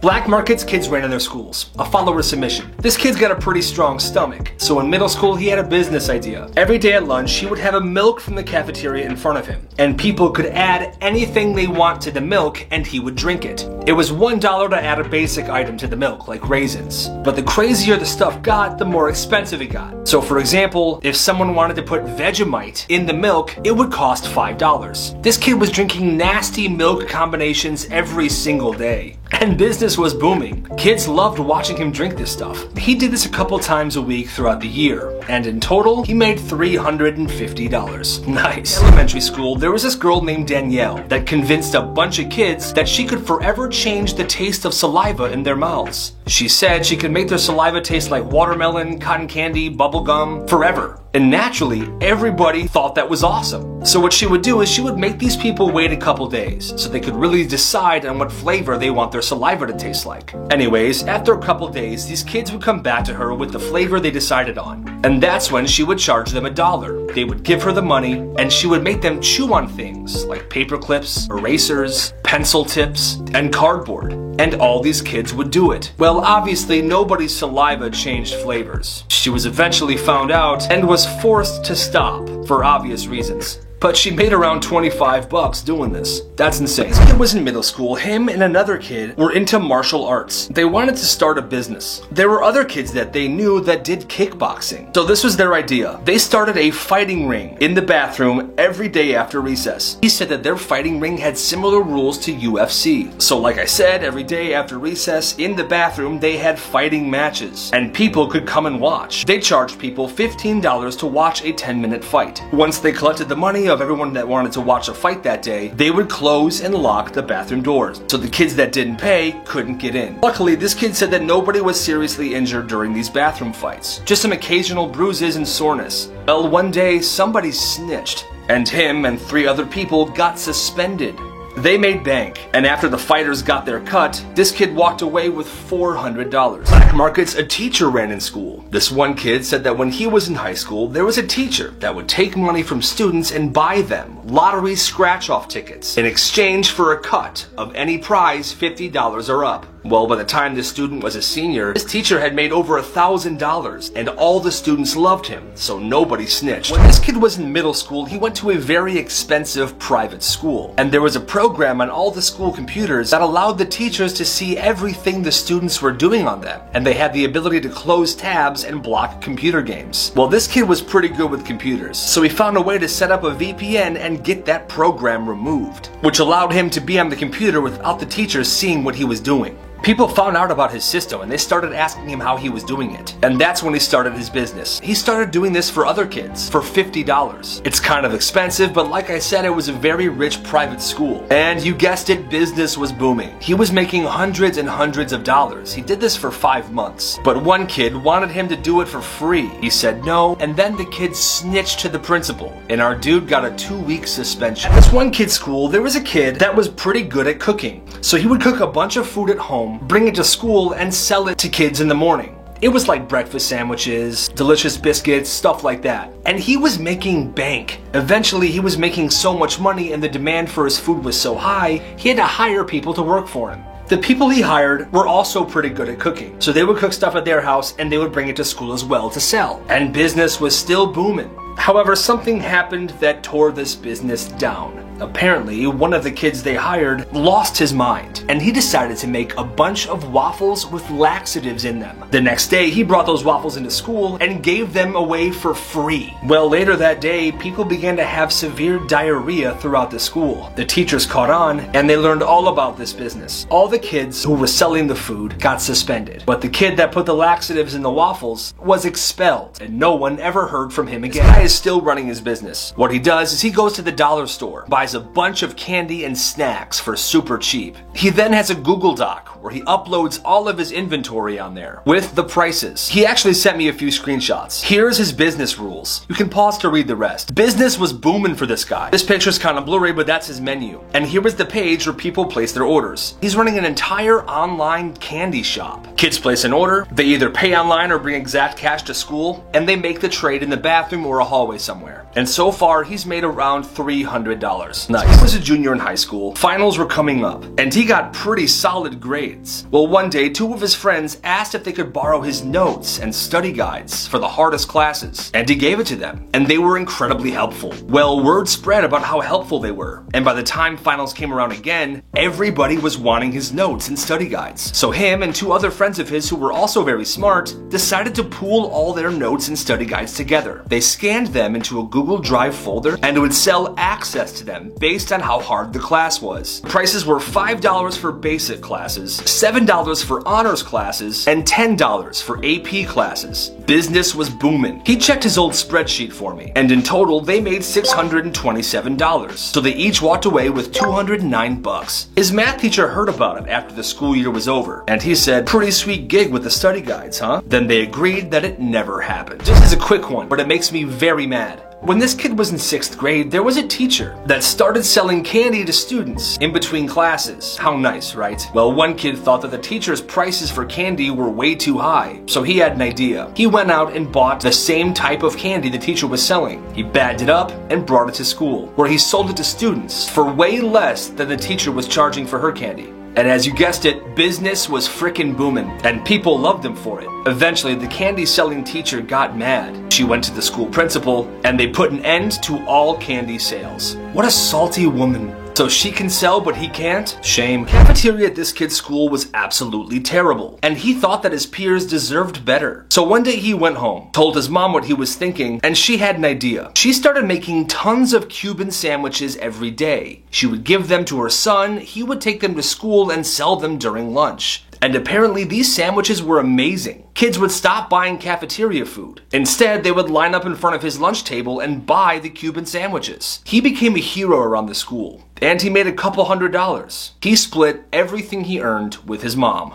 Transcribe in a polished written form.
Black markets kids ran in their schools, a follower submission. This kid's got a pretty strong stomach, so in middle school he had a business idea. Every day at lunch he would have a milk from the cafeteria in front of him, and people could add anything they want to the milk and he would drink it. It was $1 to add a basic item to the milk, like raisins. But the crazier the stuff got, the more expensive it got. So for example, if someone wanted to put Vegemite in the milk, it would cost $5. This kid was drinking nasty milk combinations every single day. And business was booming. Kids loved watching him drink this stuff. He did this a couple times a week throughout the year, and in total, he made $350. Nice. In elementary school, there was this girl named Danielle that convinced a bunch of kids that she could forever change the taste of saliva in their mouths. She said she could make their saliva taste like watermelon, cotton candy, bubble gum, forever. And naturally, everybody thought that was awesome. So what she would do is she would make these people wait a couple days so they could really decide on what flavor they want their saliva to taste like. Anyways, after a couple days, these kids would come back to her with the flavor they decided on. And that's when she would charge them $1. They would give her the money, and she would make them chew on things like paper clips, erasers, pencil tips, and cardboard. And all these kids would do it. Well, obviously nobody's saliva changed flavors. She was eventually found out and was forced to stop for obvious reasons. But she made around $25 doing this. That's insane. This kid was in middle school. Him and another kid were into martial arts. They wanted to start a business. There were other kids that they knew that did kickboxing. So this was their idea. They started a fighting ring in the bathroom every day after recess. He said that their fighting ring had similar rules to UFC. So like I said, every day after recess in the bathroom, they had fighting matches. And people could come and watch. They charged people $15 to watch a 10-minute fight. Once they collected the money of everyone that wanted to watch a fight that day, they would close and lock the bathroom doors, so the kids that didn't pay couldn't get in. Luckily, this kid said that nobody was seriously injured during these bathroom fights, just some occasional bruises and soreness. Well, one day, somebody snitched, and him and 3 other people got suspended. They made bank, and after the fighters got their cut, this kid walked away with $400. Black markets a teacher ran in school. This one kid said that when he was in high school, there was a teacher that would take money from students and buy them lottery scratch-off tickets in exchange for a cut of any prize $50 or up. Well, by the time this student was a senior, this teacher had made over $1,000, and all the students loved him, so nobody snitched. When this kid was in middle school, he went to a very expensive private school, and there was a program on all the school computers that allowed the teachers to see everything the students were doing on them, and they had the ability to close tabs and block computer games. Well, this kid was pretty good with computers, so he found a way to set up a VPN and get that program removed, which allowed him to be on the computer without the teachers seeing what he was doing. People found out about his system and they started asking him how he was doing it. And that's when he started his business. He started doing this for other kids for $50. It's kind of expensive, but like I said, it was a very rich private school. And you guessed it, business was booming. He was making hundreds and hundreds of dollars. He did this for 5 months. But one kid wanted him to do it for free. He said no, and then the kid snitched to the principal, and our dude got a 2-week suspension. At this one kid's school, there was a kid that was pretty good at cooking. So he would cook a bunch of food at home, bring it to school, and sell it to kids in the morning. It was like breakfast sandwiches, delicious biscuits, stuff like that. And he was making bank. Eventually, he was making so much money and the demand for his food was so high, he had to hire people to work for him. The people he hired were also pretty good at cooking, so they would cook stuff at their house and they would bring it to school as well to sell. And business was still booming. However, something happened that tore this business down. Apparently, one of the kids they hired lost his mind, and he decided to make a bunch of waffles with laxatives in them. The next day, he brought those waffles into school and gave them away for free. Well, later that day, people began to have severe diarrhea throughout the school. The teachers caught on, and they learned all about this business. All the kids who were selling the food got suspended, but the kid that put the laxatives in the waffles was expelled, and no one ever heard from him again. This guy is still running his business. What he does is he goes to the dollar store, buys a bunch of candy and snacks for super cheap. He then has a Google Doc where he uploads all of his inventory on there with the prices. He actually sent me a few screenshots. Here's his business rules. You can pause to read the rest. Business was booming for this guy. This picture's kind of blurry, but that's his menu. And here is the page where people place their orders. He's running an entire online candy shop. Kids place an order, they either pay online or bring exact cash to school, and they make the trade in the bathroom or a hallway somewhere. And so far, he's made around $300. Nice. He was a junior in high school. Finals were coming up, and he got pretty solid grades. grades. Well, one day, two of his friends asked if they could borrow his notes and study guides for the hardest classes, and he gave it to them, and they were incredibly helpful. Well, word spread about how helpful they were, and by the time finals came around again, everybody was wanting his notes and study guides. So him and two other friends of his who were also very smart decided to pool all their notes and study guides together. They scanned them into a Google Drive folder and would sell access to them based on how hard the class was. Prices were $5 for basic classes, $7 for honors classes, and $10 for AP classes. Business was booming. He checked his old spreadsheet for me, and in total they made $627. So they each walked away with $209. His math teacher heard about it after the school year was over, and he said, "Pretty sweet gig with the study guides, huh?" Then they agreed that it never happened. This is a quick one, but it makes me very mad. When this kid was in 6th grade, there was a teacher that started selling candy to students in between classes. How nice, right? Well, one kid thought that the teacher's prices for candy were way too high, so he had an idea. He went out and bought the same type of candy the teacher was selling. He bagged it up and brought it to school, where he sold it to students for way less than the teacher was charging for her candy. And as you guessed it, business was frickin' booming, and people loved him for it. Eventually, the candy-selling teacher got mad. She went to the school principal, and they put an end to all candy sales. What a salty woman. So she can sell, but he can't? Shame. Cafeteria at this kid's school was absolutely terrible, and he thought that his peers deserved better. So one day he went home, told his mom what he was thinking, and she had an idea. She started making tons of Cuban sandwiches every day. She would give them to her son, he would take them to school and sell them during lunch. And apparently these sandwiches were amazing. Kids would stop buying cafeteria food. Instead, they would line up in front of his lunch table and buy the Cuban sandwiches. He became a hero around the school, and he made a couple $100. He split everything he earned with his mom.